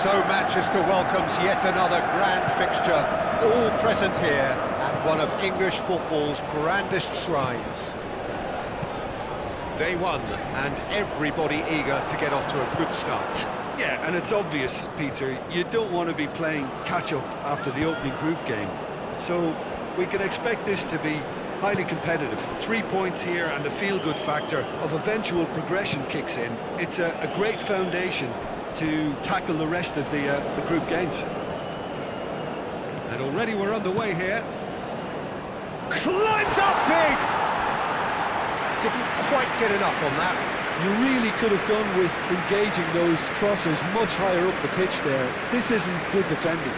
So Manchester welcomes yet another grand fixture, all present here at one of English football's grandest shrines. Day one, and everybody eager to get off to a good start. Yeah, and it's obvious, Peter, you don't want to be playing catch-up after the opening group game. So we can expect this to be highly competitive. 3 points here and the feel-good factor of eventual progression kicks in. It's a great foundation to tackle the rest of the group games. And already we're underway here. Climbs up big! Didn't quite get enough on that. You really could have done with engaging those crosses much higher up the pitch there. This isn't good defending.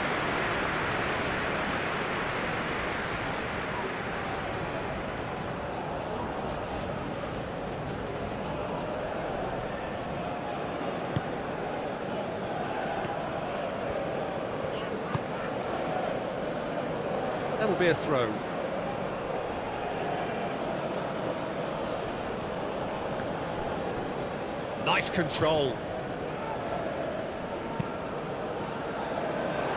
That'll be a throw. Nice control.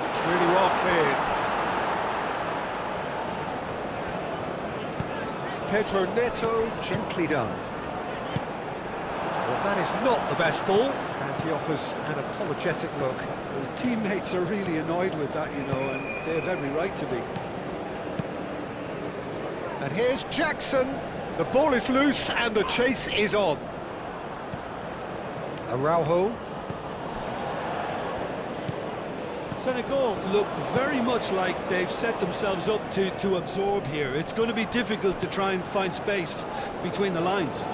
It's really well cleared. Pedro Neto, gently done. Well, that is not the best ball, and he offers an apologetic look. His teammates are really annoyed with that, you know, and they have every right to be. And here's Jackson. The ball is loose and the chase is on. Araujo. Senegal look very much like they've set themselves up to absorb here. It's going to be difficult to try and find space between the lines.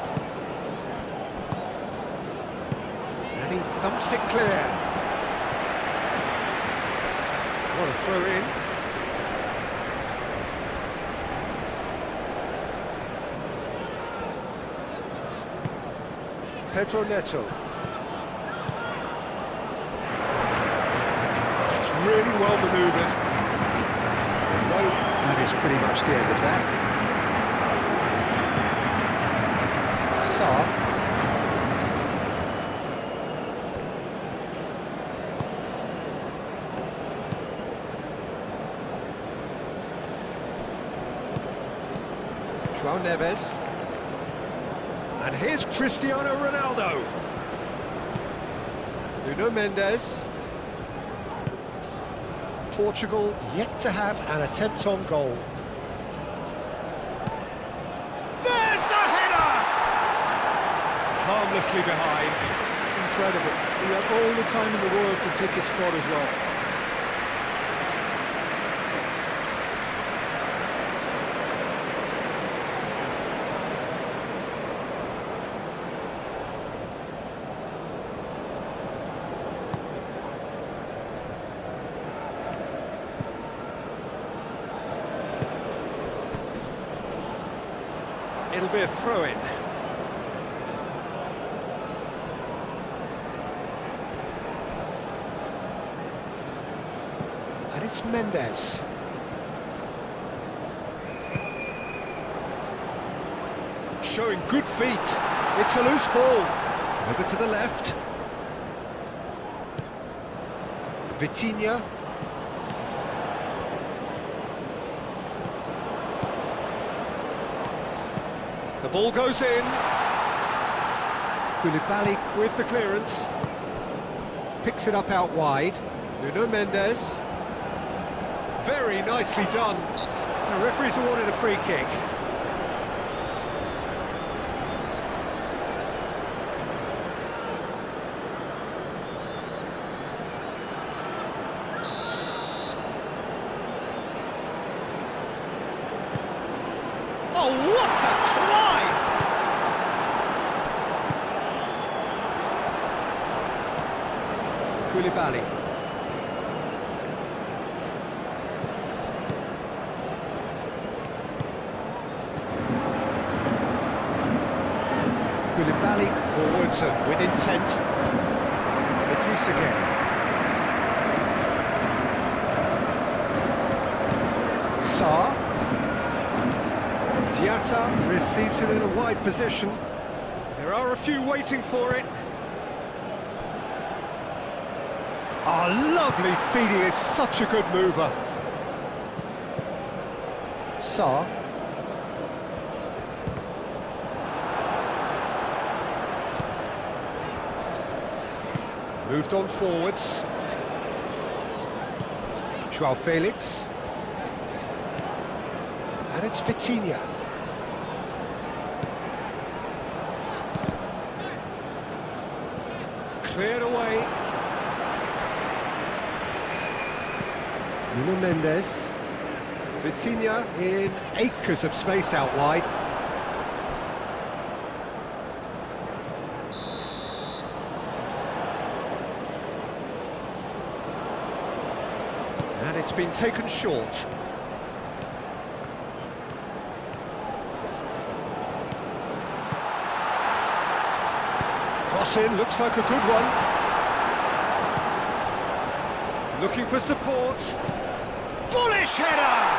And he thumps it clear. What a throw in. Pedro Neto. It's really well manoeuvred. No, that is pretty much the end of that. Sarr. João Neves. And here's Cristiano Ronaldo. Nuno Mendes. Portugal yet to have an attempt on goal. There's the header! Harmlessly behind. Incredible. We have all the time in the world to take a spot as well. It'll be a throw-in. And it's Mendes. Showing good feet. It's a loose ball. Over to the left. Vitinha. The ball goes in. Koulibaly with the clearance. Picks it up out wide. Nuno Mendes. Very nicely done. The referee's awarded a free kick. Oh, what a climb! Koulibaly. Koulibaly forwards and with intent. Idris again. Sarr. Diatta receives it in a wide position. There are a few waiting for it. Oh, lovely feed, he is such a good mover. Sarr. Moved on forwards. Joao Felix. And it's Vitinha. Cleared away. Nuno Mendes. Vitinha in acres of space out wide. And it's been taken short. Cross in, looks like a good one. Looking for support. Bullish header!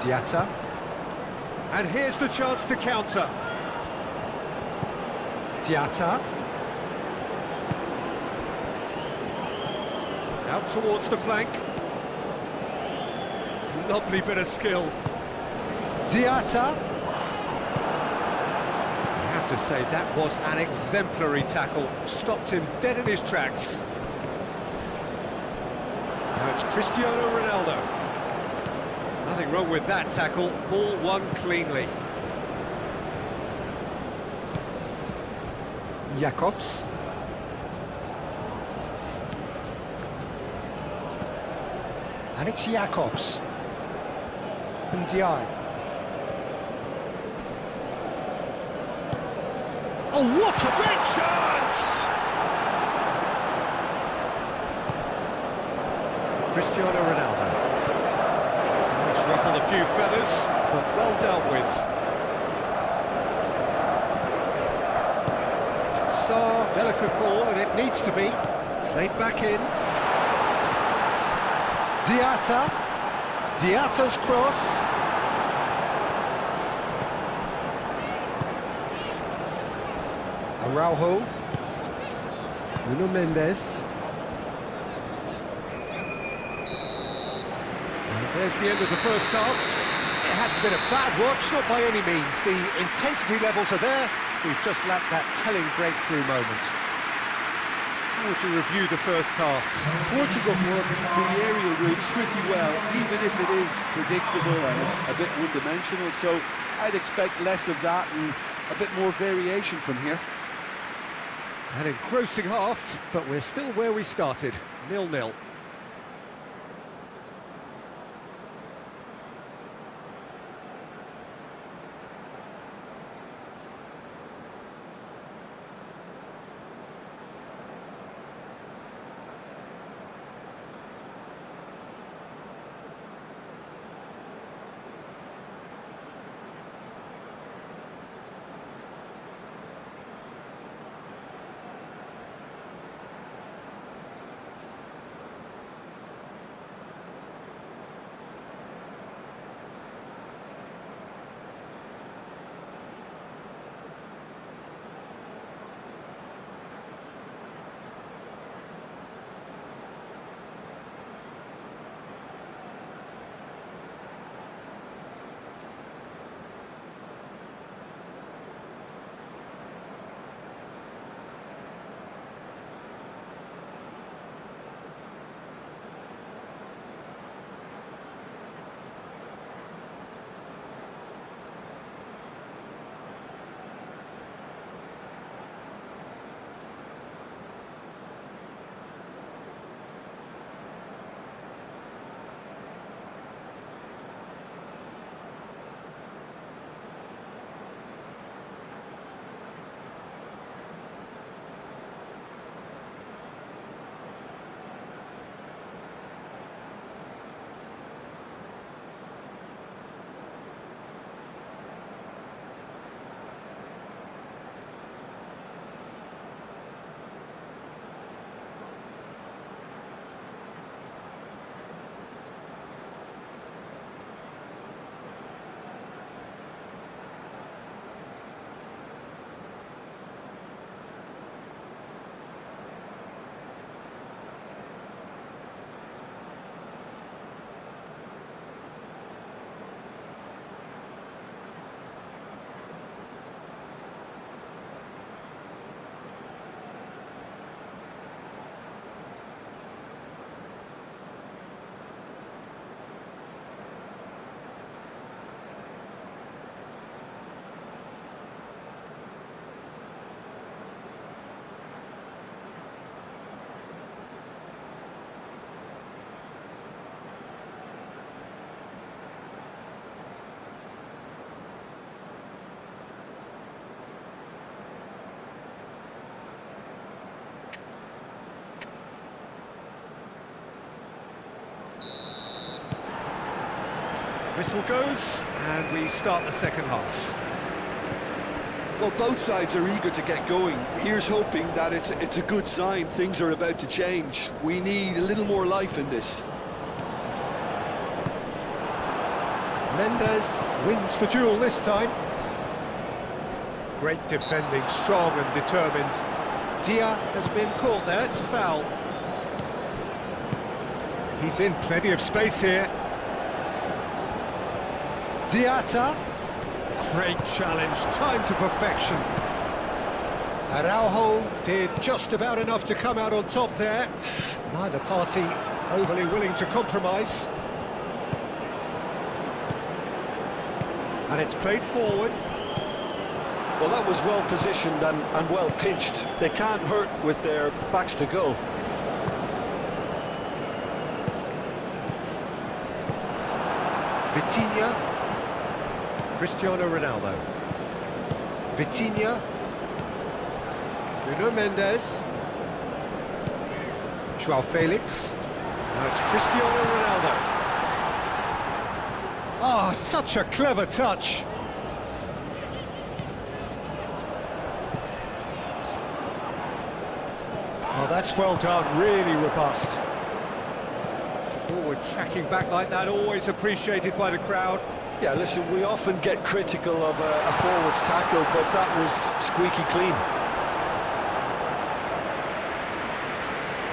Diatta. And here's the chance to counter. Diatta. Out towards the flank. Lovely bit of skill. Diatta. I have to say, that was an exemplary tackle. Stopped him dead in his tracks. Now it's Cristiano Ronaldo. Nothing wrong with that tackle. Ball won cleanly. Jacobs. And it's Jacobs. Ndiaye. Oh, what a great chance! Cristiano Ronaldo. It's ruffled a few feathers, but well dealt with. Sarr, delicate ball, and it needs to be. Played back in. Diatta. Diatta's cross. Araujo. Nuno Mendes. There's the end of the first half. It hasn't been a bad watch, not by any means. The intensity levels are there. We've just lacked that telling breakthrough moment. How would you review the first half? Portugal worked the aerial route pretty well, even if it is predictable and a bit one-dimensional, so I'd expect less of that and a bit more variation from here. An engrossing half, but we're still where we started, 0-0. Whistle goes, and we start the second half. Well, both sides are eager to get going. Here's hoping that it's a good sign. Things are about to change. We need a little more life in this. Mendes wins the duel this time. Great defending, strong and determined. Dia has been caught there, it's a foul. He's in plenty of space here. Diata. Great challenge, time to perfection. Araujo did just about enough to come out on top there. Neither party overly willing to compromise. And it's played forward. Well, that was well positioned and well pitched. They can't hurt with their backs to goal. Vitinha. Cristiano Ronaldo. Vitinha. Nuno Mendes. João Felix. Now it's Cristiano Ronaldo. Ah, such a clever touch. Oh, that's well done, really robust. Forward tracking back like that, always appreciated by the crowd. Yeah, listen, we often get critical of a forward's tackle, but that was squeaky clean.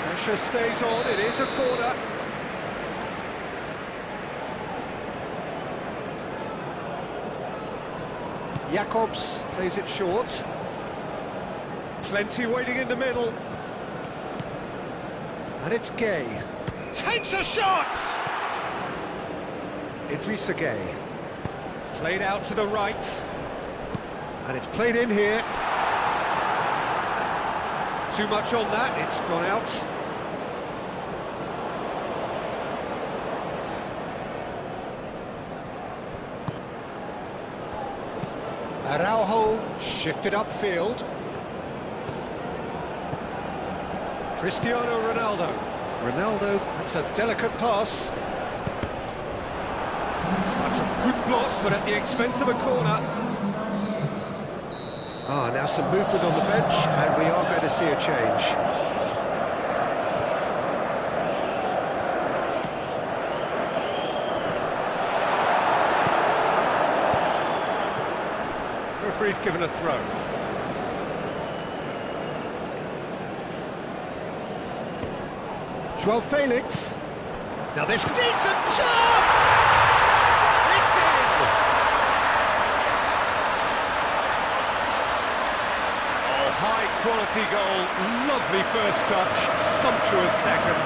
Pressure stays on, it is a corner. Jacobs plays it short. Plenty waiting in the middle. And it's Gay. Takes a shot! Idrissa Gay. Played out to the right. And it's played in here. Too much on that, it's gone out. Araujo shifted upfield. Cristiano Ronaldo. Ronaldo, that's a delicate pass. That's a good block, but at the expense of a corner. Ah, now some movement on the bench, and we are going to see a change. Referee's given a throw. João Felix. Now there's a decent chance! It's in! Oh, high quality goal. Lovely first touch, sumptuous second.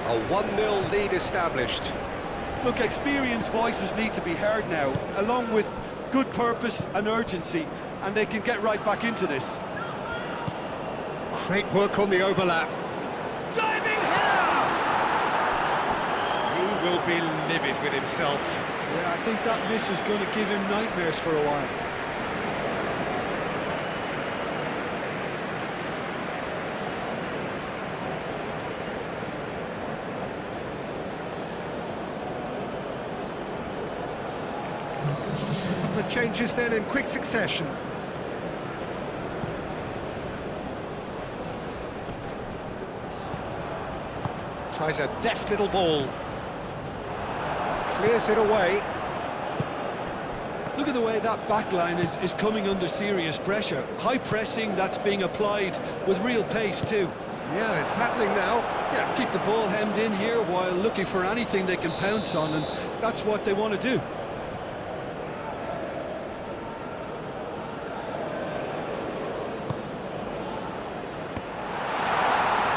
A 1-0 lead established. Look, experienced voices need to be heard now, along with good purpose and urgency, and they can get right back into this. Great work on the overlap. Diving header! He will be livid with himself. Yeah, I think that miss is going to give him nightmares for a while. The changes then in quick succession. Tries a deft little ball. Clears it away. Look at the way that back line is coming under serious pressure. High pressing that's being applied with real pace too. Yeah, it's happening now. Yeah, keep the ball hemmed in here while looking for anything they can pounce on, and that's what they want to do.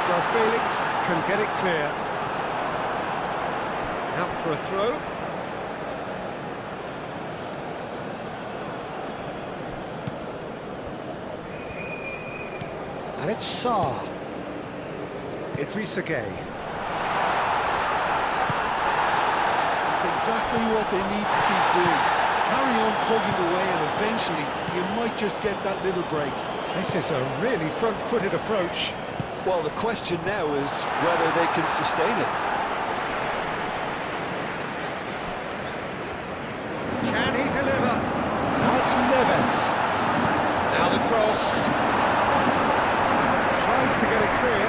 João Felix can get it clear. Out for a throw. And it's Sarr. Idrissa Gueye. That's exactly what they need to keep doing. Carry on plugging away and eventually you might just get that little break. This is a really front-footed approach. Well, the question now is whether they can sustain it. Can he deliver? Now it's Neves. Now the cross. Tries to get it clear.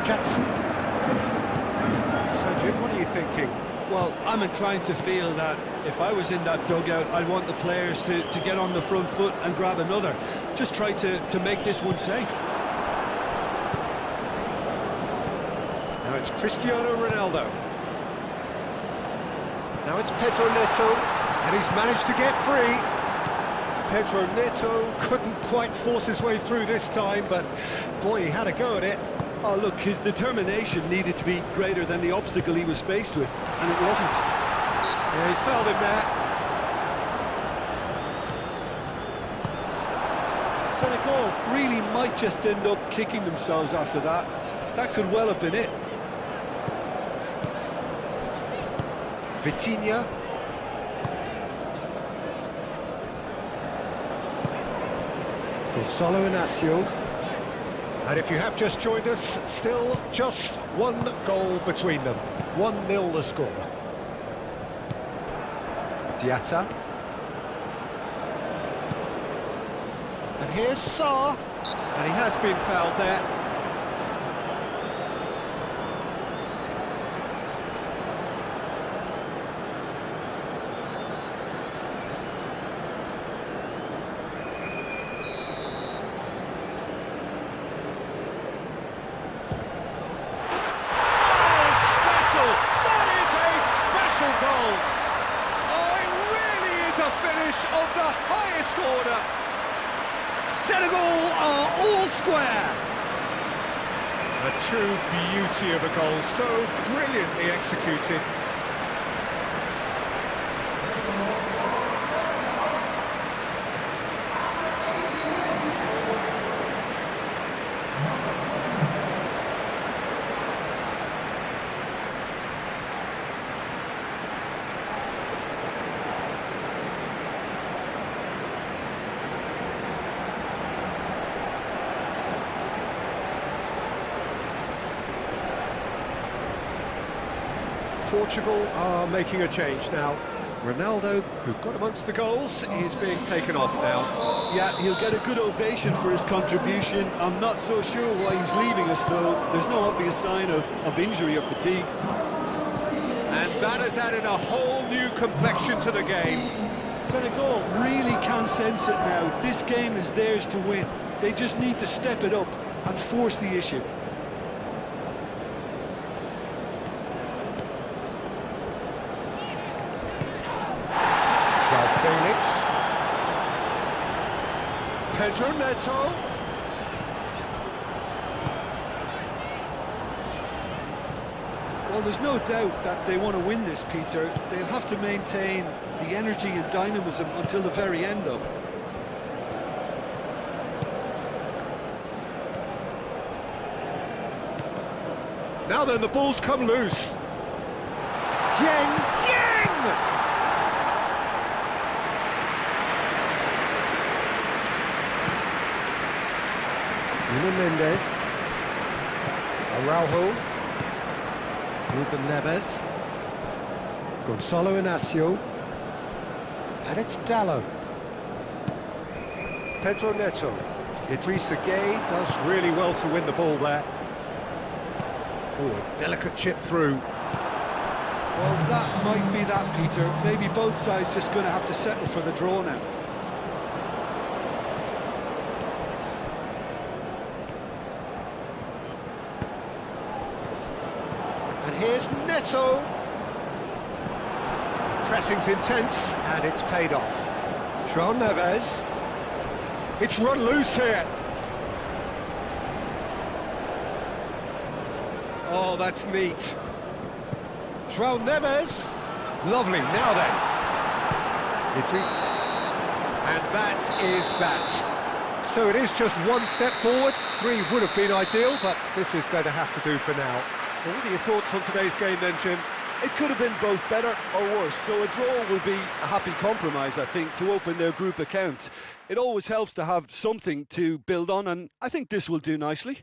Jackson. So Jim, what are you thinking? Well, I'm inclined to feel that if I was in that dugout, I'd want the players to get on the front foot and grab another. Just try to make this one safe. Now it's Cristiano Ronaldo. Now it's Pedro Neto, and he's managed to get free. Pedro Neto couldn't quite force his way through this time, but boy, he had a go at it. Oh, look, his determination needed to be greater than the obstacle he was faced with, and it wasn't. Yeah, he's fouled him there. Senegal really might just end up kicking themselves after that. That could well have been it. Vitinha. Gonzalo Inacio. And if you have just joined us, still just one goal between them. 1-0 the score. Diatta. And here's Sarr. And he has been fouled there. Goal. Oh, it really is a finish of the highest order. Senegal are all square. A true beauty of a goal, so brilliantly executed. Portugal are making a change now. Ronaldo, who got amongst the goals, is being taken off now. Yeah, he'll get a good ovation for his contribution. I'm not so sure why he's leaving us, though. There's no obvious sign of injury or fatigue. And that has added a whole new complexion to the game. Senegal really can sense it now. This game is theirs to win. They just need to step it up and force the issue. Felix. Pedro Neto. Well, there's no doubt that they want to win this, Peter. They'll have to maintain the energy and dynamism until the very end, though. Now then, the ball's come loose. Dieng! Nuno Mendes, Araujo, Ruben Neves, Gonzalo Inacio, and it's Dallo. Pedro Neto. Idrissa Gueye does really well to win the ball there. Oh, a delicate chip through. Well, that might be that, Peter. Maybe both sides just going to have to settle for the draw now. And here's Neto. Pressing's intense, and it's paid off. João Neves. It's run loose here. Oh, that's neat. João Neves. Lovely, now then. And that is that. So it is just one step forward. 3 would have been ideal, but this is going to have to do for now. Well, what are your thoughts on today's game then, Jim? It could have been both better or worse, so a draw will be a happy compromise, I think, to open their group account. It always helps to have something to build on, and I think this will do nicely.